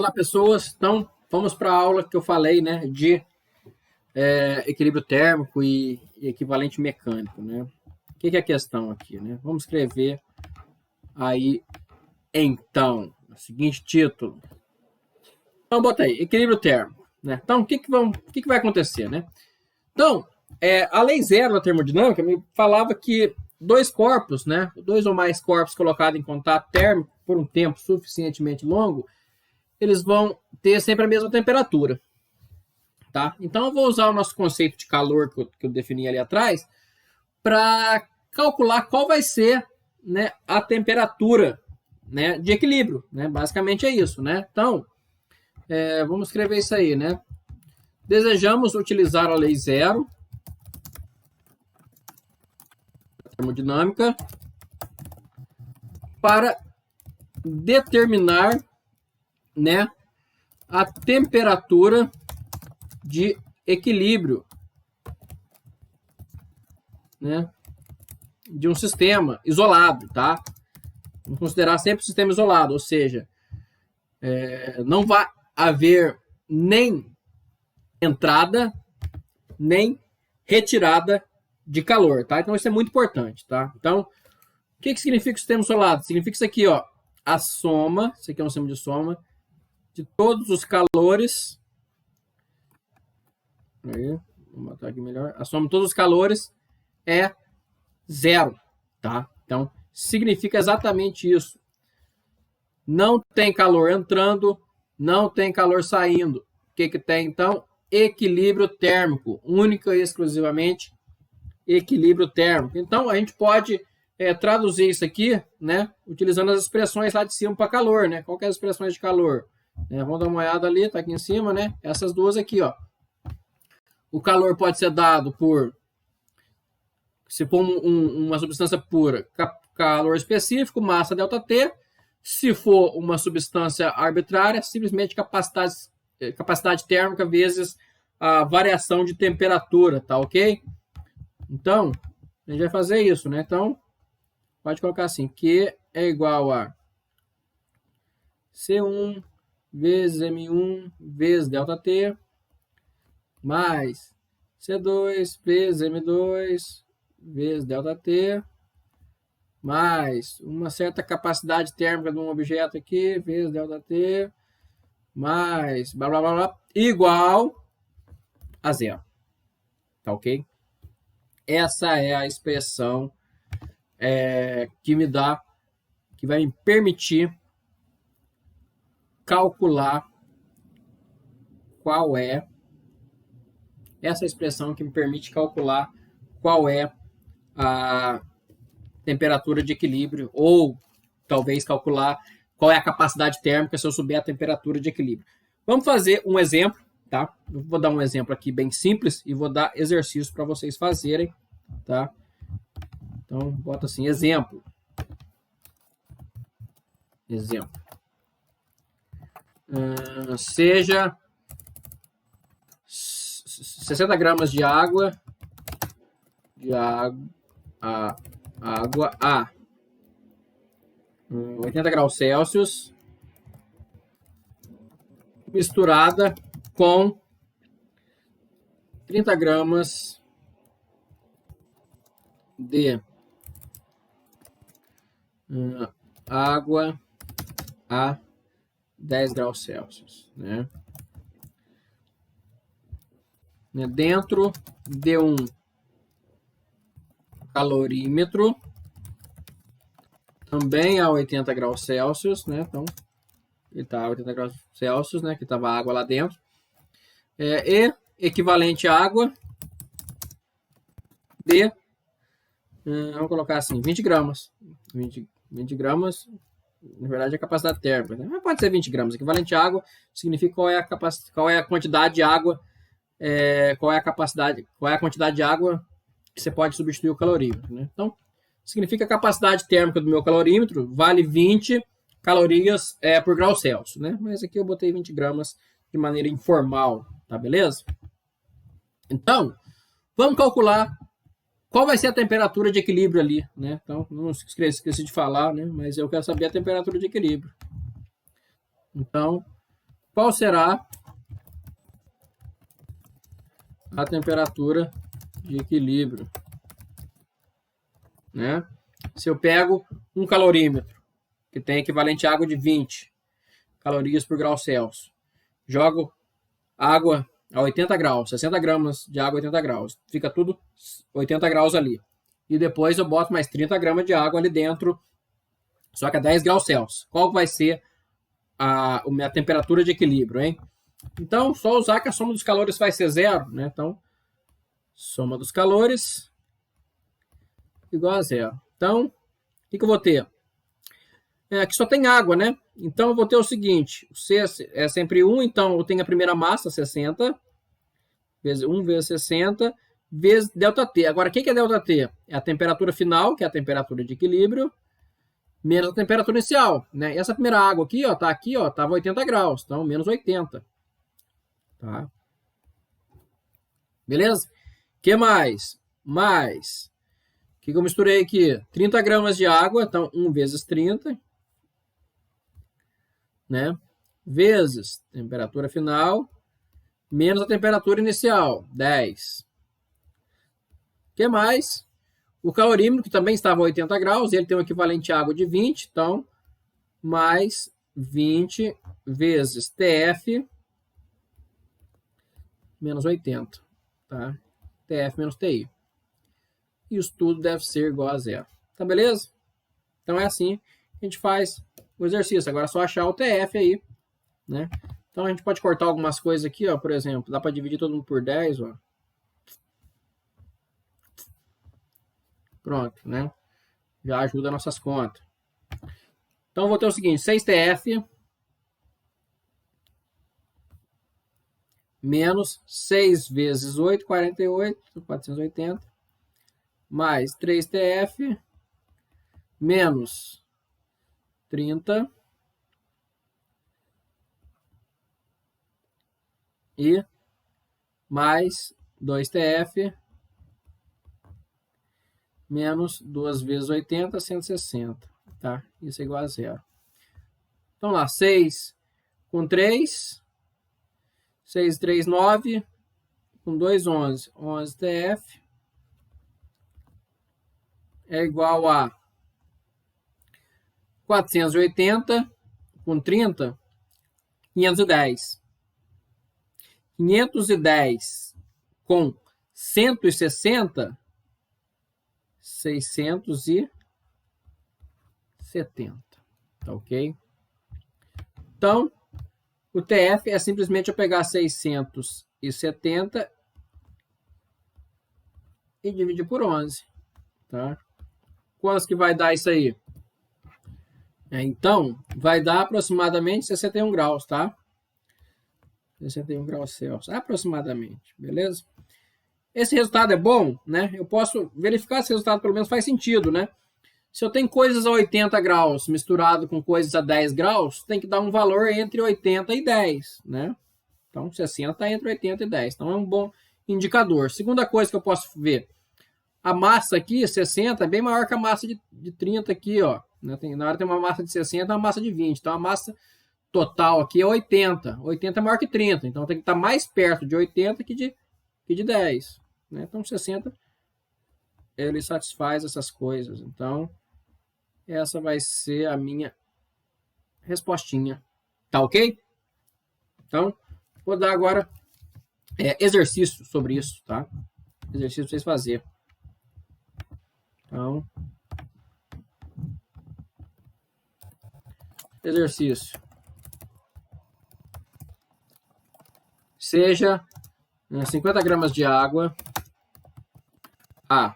Olá, pessoas. Então, vamos para a aula que eu falei, né, de equilíbrio térmico e equivalente mecânico, né? O que é a questão aqui, né? Vamos escrever aí, então, o seguinte título. Então, bota aí, equilíbrio térmico, né? Então, o que vai acontecer, né? Então, a lei zero da termodinâmica me falava que dois corpos, né, dois ou mais corpos colocados em contato térmico por um tempo suficientemente longo, eles vão ter sempre a mesma temperatura, tá? Então, eu vou usar o nosso conceito de calor que eu defini ali atrás para calcular qual vai ser, né, a temperatura, né, de equilíbrio, né? Basicamente é isso, né? Então, vamos escrever isso aí, né? Desejamos utilizar a lei zero da termodinâmica para determinar, né, a temperatura de equilíbrio, né, de um sistema isolado, tá? Vamos considerar sempre o sistema isolado, ou seja, não vai haver nem entrada, nem retirada de calor, tá? Então isso é muito importante, tá? Então, o que significa o sistema isolado? Significa isso aqui, ó, a soma, isso aqui é um símbolo de soma, de todos os calores. Aí, vou botar aqui melhor. A soma de todos os calores é zero, tá? Então, significa exatamente isso. Não tem calor entrando, não tem calor saindo. O que tem, então? Equilíbrio térmico. Única e exclusivamente equilíbrio térmico. Então, a gente pode traduzir isso aqui, né, utilizando as expressões lá de cima para calor, né? Qual que é as expressões de calor? Vamos dar uma olhada ali, tá aqui em cima, né? Essas duas aqui, ó. O calor pode ser dado por, se for uma substância pura, calor específico, massa ΔT. Se for uma substância arbitrária, simplesmente capacidade térmica vezes a variação de temperatura, tá ok? Então, a gente vai fazer isso, né? Então, pode colocar assim, Q é igual a C1 vezes M1 vezes ΔT mais C2 vezes M2 vezes ΔT mais uma certa capacidade térmica de um objeto aqui vezes ΔT mais blá blá blá, blá igual a zero. Tá ok? Essa é a expressão que vai me permitir calcular qual é essa expressão que me permite calcular qual é a temperatura de equilíbrio, ou talvez calcular qual é a capacidade térmica se eu souber a temperatura de equilíbrio. Vamos fazer um exemplo, tá? Eu vou dar um exemplo aqui bem simples e vou dar exercícios para vocês fazerem, tá? Então, bota assim, exemplo. Seja 60 gramas de água a 80 graus Celsius misturada com 30 gramas de água a 10 graus Celsius, né? Dentro de um calorímetro também a 80 graus Celsius, né? Então, ele está a 80 graus Celsius, né? Que estava água lá dentro. E equivalente à água de, vamos colocar assim, 20 gramas. 20 gramas, na verdade, é a capacidade térmica, né? Mas pode ser 20 gramas. Equivalente à água significa qual é a quantidade de água, qual é a quantidade de água que você pode substituir o calorímetro, né? Então, significa a capacidade térmica do meu calorímetro vale 20 calorias por grau Celsius, né? Mas aqui eu botei 20 gramas de maneira informal, tá beleza? Então, vamos calcular qual vai ser a temperatura de equilíbrio ali, né? Então, não esqueci de falar, né? Mas eu quero saber a temperatura de equilíbrio. Então, qual será a temperatura de equilíbrio, né? Se eu pego um calorímetro, que tem equivalente a água de 20 calorias por grau Celsius, jogo água a 80 graus, 60 gramas de água a 80 graus, fica tudo 80 graus ali. E depois eu boto mais 30 gramas de água ali dentro, só que a 10 graus Celsius. Qual vai ser a minha temperatura de equilíbrio, hein? Então, só usar que a soma dos calores vai ser zero, né? Então, soma dos calores igual a zero. Então, o que eu vou ter? Aqui só tem água, né? Então, eu vou ter o seguinte, o C é sempre 1, então eu tenho a primeira massa, 60, vezes 1 vezes 60, vezes ΔT. Agora, o que é ΔT? É a temperatura final, que é a temperatura de equilíbrio, menos a temperatura inicial, né? E essa primeira água aqui, ó, tá aqui, ó, tava 80 graus, então menos 80. Tá? Beleza? O que mais? Mais. O que eu misturei aqui? 30 gramas de água, então 1 vezes 30, né? Vezes temperatura final, menos a temperatura inicial, 10. O que mais? O calorímetro, que também estava a 80 graus, ele tem um equivalente a água de 20, então, mais 20 vezes TF menos 80, tá? TF menos TI. Isso tudo deve ser igual a zero. Tá beleza? Então é assim que a gente faz o exercício. Agora é só achar o TF aí, né? Então a gente pode cortar algumas coisas aqui, ó, por exemplo, dá para dividir todo mundo por 10, ó. Pronto, né? Já ajuda nossas contas. Então, vou ter o seguinte, 6TF menos 6 vezes 8, 48, 480, mais 3TF menos 30 e mais 2TF menos 2 vezes 80, 160, tá? Isso é igual a zero. Então lá, 6 com 3, 6, 3, 9, com 2, 11. 11 TF é igual a 480, com 30, 510. 510 com 160, 670. Tá ok? Então, o TF é simplesmente eu pegar 670 e dividir por 11. Tá? Quantos que vai dar isso aí? Então, vai dar aproximadamente 61 graus, tá? 61 graus Celsius, aproximadamente, beleza? Esse resultado é bom, né? Eu posso verificar se o resultado pelo menos faz sentido, né? Se eu tenho coisas a 80 graus misturado com coisas a 10 graus, tem que dar um valor entre 80 e 10, né? Então, 60 está entre 80 e 10. Então, é um bom indicador. Segunda coisa que eu posso ver, a massa aqui, 60, é bem maior que a massa de 30 aqui, ó. Na hora tem uma massa de 60 e uma massa de 20. Então, a massa total aqui é 80. 80 é maior que 30. Então, tem que estar mais perto de 80 que de 10. Né? Então, 60, ele satisfaz essas coisas. Então, essa vai ser a minha respostinha. Tá ok? Então, vou dar agora exercício sobre isso, tá? Exercício para vocês fazerem. Então, exercício. Seja 50 gramas de água a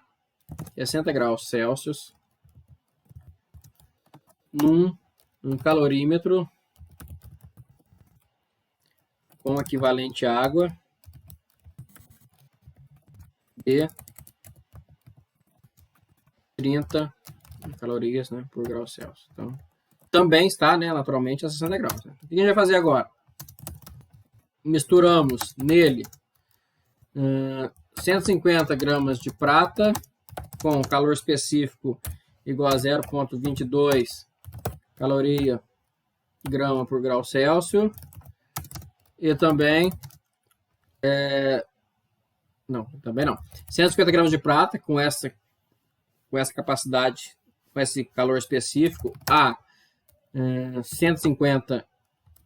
60 graus Celsius num calorímetro com equivalente a água de 30 calorias, né, por grau Celsius. Então, também está, né, naturalmente a 60 graus. Né? O que a gente vai fazer agora? Misturamos nele 150 gramas de prata com calor específico igual a 0,22 caloria grama por grau Celsius, E também... não, também não. 150 gramas de prata com essa capacidade, com esse calor específico a 150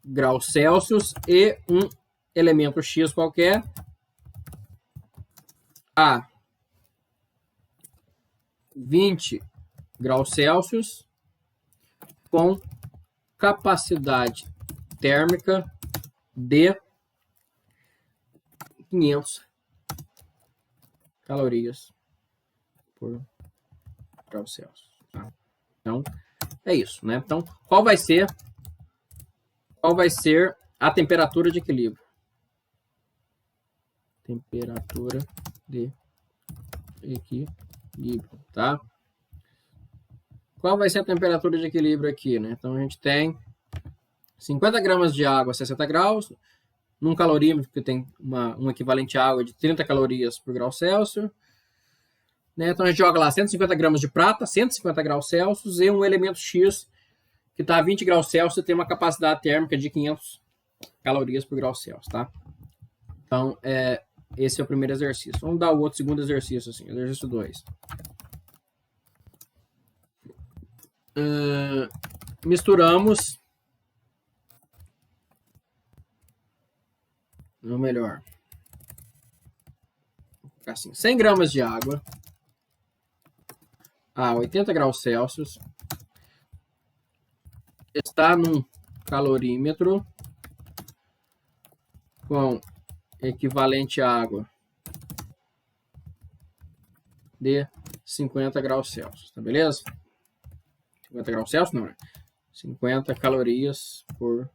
graus Celsius e um elemento X qualquer a 20 graus Celsius com capacidade térmica de 500 calorias por graus Celsius. Tá? Então, é isso, né? Então, qual vai ser a temperatura de equilíbrio? Temperatura de equilíbrio, tá? Qual vai ser a temperatura de equilíbrio aqui, né? Então, a gente tem 50 gramas de água a 60 graus, num calorímetro que tem um equivalente à água de 30 calorias por grau Celsius. Né? Então, a gente joga lá 150 gramas de prata, 150 graus Celsius, e um elemento X que está a 20 graus Celsius e tem uma capacidade térmica de 500 calorias por grau Celsius, tá? Então, esse é o primeiro exercício. Vamos dar o outro segundo exercício, assim, exercício 2. Misturamos, ou melhor, assim, 100 gramas de água a 80 graus Celsius, está num calorímetro com equivalente à água de 50 graus Celsius, tá beleza? 50 graus Celsius, não é? 50 calorias por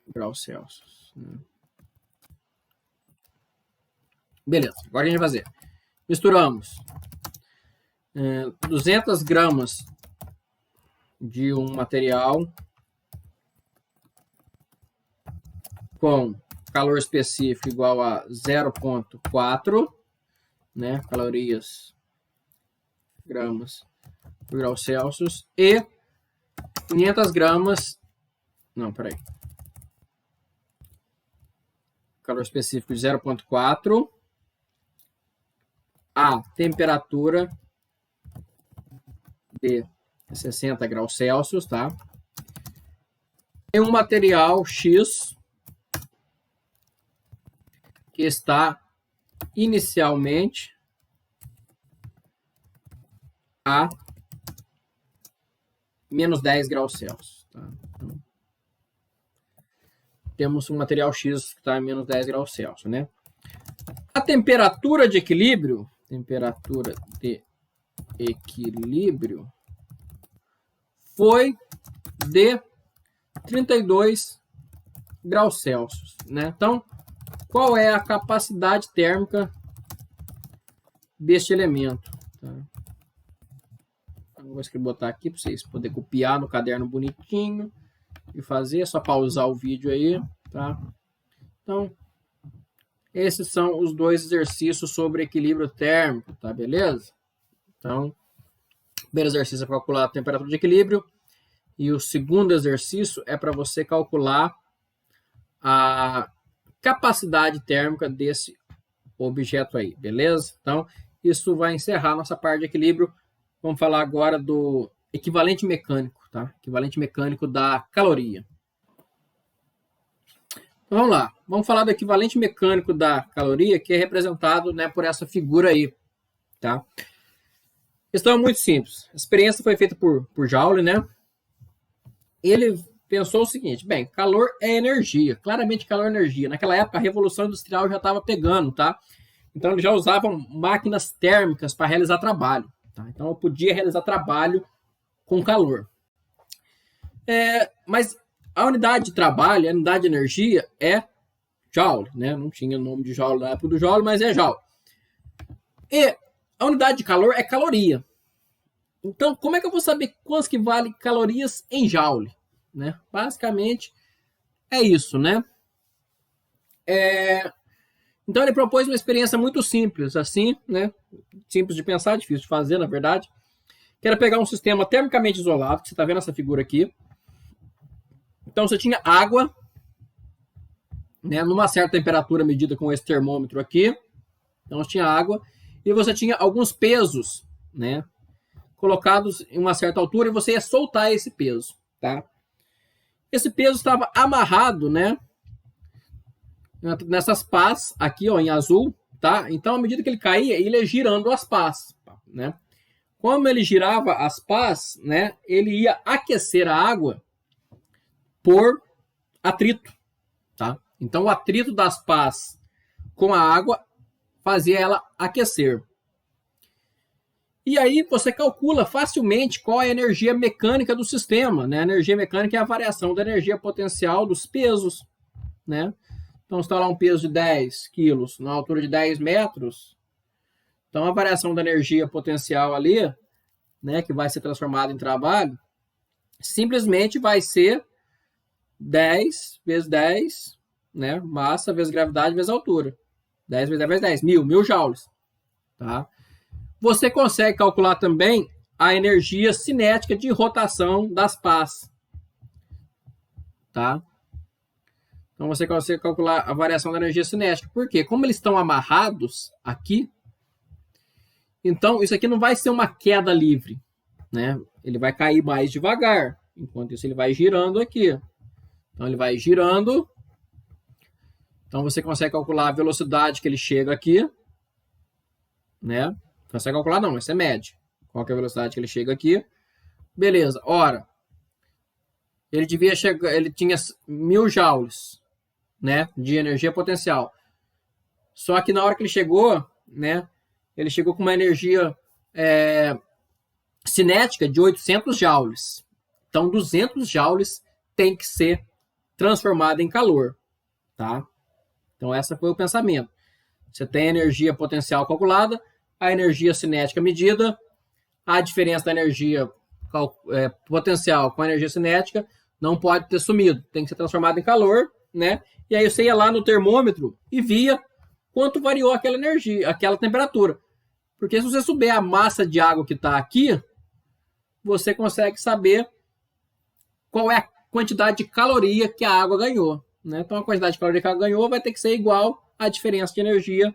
grau Celsius. Beleza, agora a gente vai fazer. Misturamos 200 gramas de um material com calor específico igual a 0,4, né, calorias gramas por grau Celsius, e 500 gramas, não, peraí, calor específico de 0,4 a temperatura de 60 graus Celsius, tá? Tem um material X que está inicialmente a menos 10 graus Celsius. Tá? Então, temos um material X que está a menos 10 graus Celsius, né? A temperatura de equilíbrio foi de 32 graus Celsius, né? Então, qual é a capacidade térmica deste elemento? Tá? Eu vou botar aqui para vocês poderem copiar no caderno bonitinho e fazer. É só pausar o vídeo aí, tá? Então, esses são os dois exercícios sobre equilíbrio térmico, tá? Beleza? Então, o primeiro exercício é para calcular a temperatura de equilíbrio e o segundo exercício é para você calcular a capacidade térmica desse objeto aí, beleza? Então, isso vai encerrar nossa parte de equilíbrio. Vamos falar agora do equivalente mecânico, tá? Equivalente mecânico da caloria. Então, vamos lá. Vamos falar do equivalente mecânico da caloria, que é representado, né, por essa figura aí, tá? A questão é muito simples. A experiência foi feita por Joule, né? Ele pensou o seguinte, bem, calor é energia, claramente calor é energia. Naquela época, a Revolução Industrial já estava pegando, tá? Então, eles já usavam máquinas térmicas para realizar trabalho. Tá? Então, eu podia realizar trabalho com calor. Mas a unidade de trabalho, a unidade de energia é Joule, né? Não tinha o nome de Joule na época do Joule, mas é Joule. E a unidade de calor é caloria. Então, como é que eu vou saber quantas que vale calorias em Joule? Né? Basicamente, é isso, né? Então, ele propôs uma experiência muito simples, assim, né? Simples de pensar, difícil de fazer, na verdade. Que era pegar um sistema termicamente isolado, que você está vendo essa figura aqui. Então, você tinha água né, numa certa temperatura medida com esse termômetro aqui. Então tinha água e você tinha alguns pesos, né, colocados em uma certa altura e você ia soltar esse peso, tá? Esse peso estava amarrado, né, nessas pás aqui, ó, em azul, tá? Então, à medida que ele caía, ele ia girando as pás, né? Como ele girava as pás, né, ele ia aquecer a água por atrito, tá? Então, o atrito das pás com a água fazia ela aquecer. E aí você calcula facilmente qual é a energia mecânica do sistema, né? A energia mecânica é a variação da energia potencial dos pesos, né? Então, se está lá um peso de 10 quilos na altura de 10 metros, então a variação da energia potencial ali, né, que vai ser transformada em trabalho, simplesmente vai ser 10 vezes 10, né, massa vezes gravidade vezes altura. 10 vezes 10 vezes 10, 1000 joules. Tá? Você consegue calcular também a energia cinética de rotação das pás. Tá? Então você consegue calcular a variação da energia cinética. Por quê? Como eles estão amarrados aqui, então isso aqui não vai ser uma queda livre, né? Ele vai cair mais devagar. Enquanto isso ele vai girando aqui. Então ele vai girando. Então você consegue calcular a velocidade que ele chega aqui, né? Consegue calcular não, mas você mede. Qual que é a velocidade que ele chega aqui? Beleza. Ora, ele devia chegar, ele tinha 1000 joules, né, de energia potencial. Só que na hora que ele chegou, né, ele chegou com uma energia cinética de 800 joules. Então 200 joules tem que ser transformado em calor, tá? Então esse foi o pensamento. Você tem a energia potencial calculada, a energia cinética medida, a diferença da energia potencial com a energia cinética não pode ter sumido, tem que ser transformado em calor, né? E aí você ia lá no termômetro e via quanto variou aquela energia, aquela temperatura. Porque se você souber a massa de água que está aqui, você consegue saber qual é a quantidade de caloria que a água ganhou, né? Então a quantidade de caloria que a água ganhou vai ter que ser igual à diferença de energia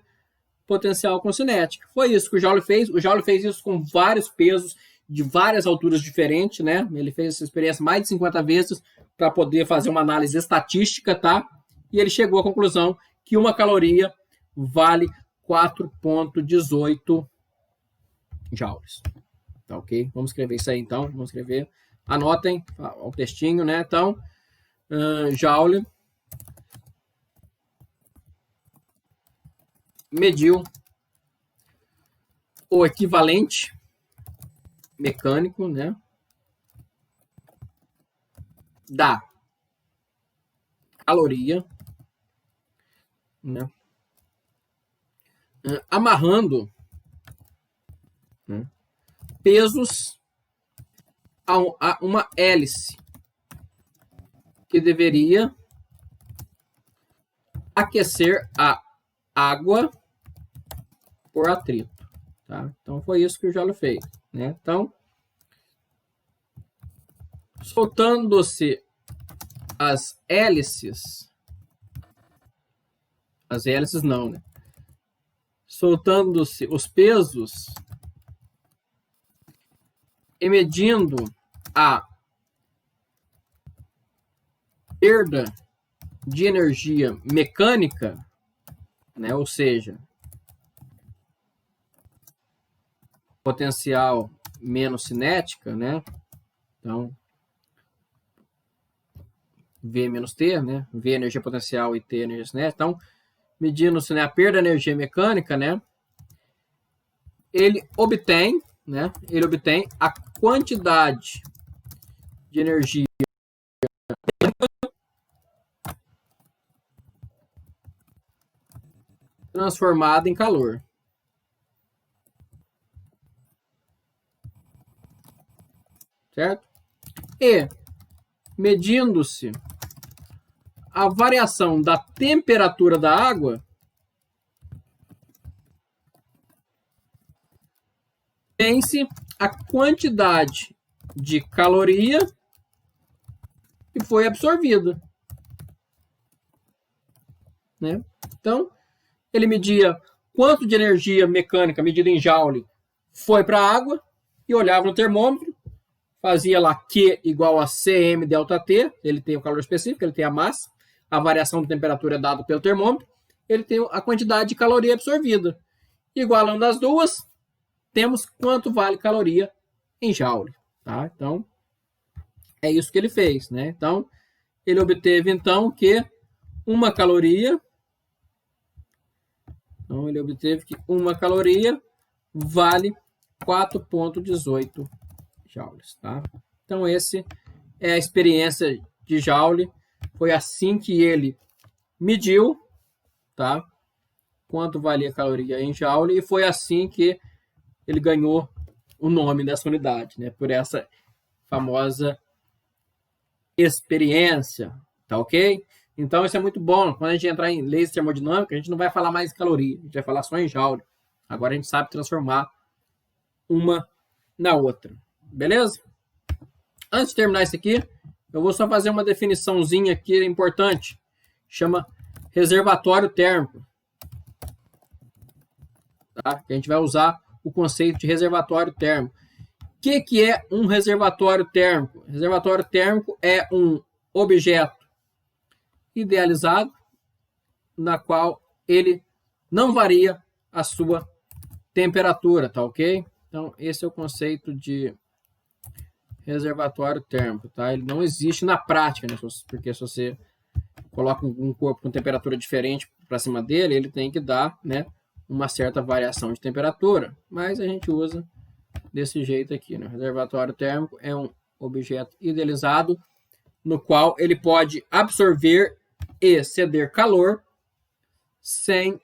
potencial com cinética. Foi isso que o Joule fez. O Joule fez isso com vários pesos de várias alturas diferentes, né? Ele fez essa experiência mais de 50 vezes para poder fazer uma análise estatística, tá? E ele chegou à conclusão que uma caloria vale 4,18 joules. Tá ok? Vamos escrever isso aí então. Vamos escrever. Anotem o textinho, né? Então, Joule mediu o equivalente mecânico, né, da caloria, né, amarrando, né, pesos a uma hélice que deveria aquecer a água por atrito, tá? Então foi isso que o Joule fez, né? Então, soltando-se as hélices não, né? Soltando-se os pesos e medindo a perda de energia mecânica, né? Ou seja, potencial menos cinética, né? Então, V menos T, né? V energia potencial e T energia cinética. Então, medindo-se, né, a perda de energia mecânica, né? Ele obtém, né? Ele obtém a quantidade de energia transformada em calor. Certo? E, medindo-se a variação da temperatura da água, tem-se a quantidade de caloria que foi absorvida. né? Então, ele media quanto de energia mecânica medida em joule foi para a água e olhava no termômetro, fazia lá Q igual a Cm delta T, ele tem o calor específico, ele tem a massa, a variação de temperatura é dada pelo termômetro, ele tem a quantidade de caloria absorvida. Igualando as duas, temos quanto vale caloria em joule, tá? Então, é isso que ele fez, né? Então, ele obteve, então, que uma caloria... Então, ele obteve que uma caloria vale 4,18 joules, tá? Então, esse é a experiência de Joule. Foi assim que ele mediu, tá? Quanto valia a caloria em Joule, e foi assim que ele ganhou o nome dessa unidade, né? Por essa famosa experiência, tá ok? Então, isso é muito bom. Quando a gente entrar em leis termodinâmicas, a gente não vai falar mais em caloria, a gente vai falar só em Joule. Agora a gente sabe transformar uma na outra. Beleza? Antes de terminar isso aqui, eu vou só fazer uma definiçãozinha aqui importante. Chama reservatório térmico. Tá? A gente vai usar o conceito de reservatório térmico. O que é um reservatório térmico? Reservatório térmico é um objeto idealizado na qual ele não varia a sua temperatura, tá ok? Então, esse é o conceito de reservatório térmico, tá? Ele não existe na prática, né? Porque se você coloca um corpo com temperatura diferente para cima dele, ele tem que dar, né, uma certa variação de temperatura, mas a gente usa desse jeito aqui, né? O reservatório térmico é um objeto idealizado no qual ele pode absorver e ceder calor sem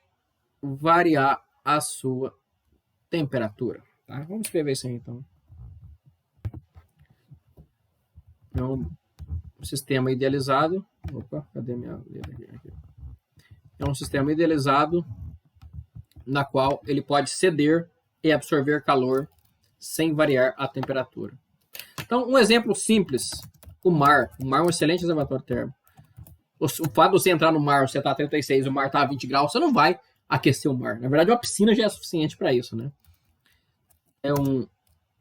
variar a sua temperatura. Tá? Vamos escrever isso aí, então. É um sistema idealizado. Opa, cadê minha letra aqui? É um sistema idealizado na qual ele pode ceder e absorver calor sem variar a temperatura. Então, um exemplo simples, o mar. O mar é um excelente reservatório térmico. O fato de você entrar no mar, você está a 36, o mar está a 20 graus, você não vai aquecer o mar. Na verdade, uma piscina já é suficiente para isso, né? É um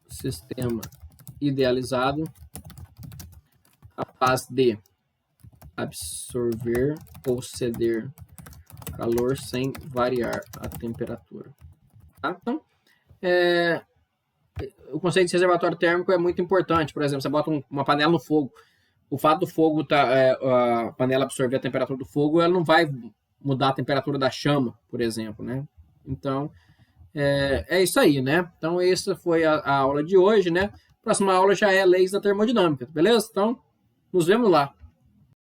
sistema idealizado capaz de absorver ou ceder calor sem variar a temperatura. Tá? Então, o conceito de reservatório térmico é muito importante. Por exemplo, você bota uma panela no fogo. O fato do fogo a panela absorver a temperatura do fogo, ela não vai mudar a temperatura da chama, por exemplo, né? Então, é isso aí, né? Então, essa foi a aula de hoje, né? Próxima aula já é leis da termodinâmica, beleza? Então, nos vemos lá.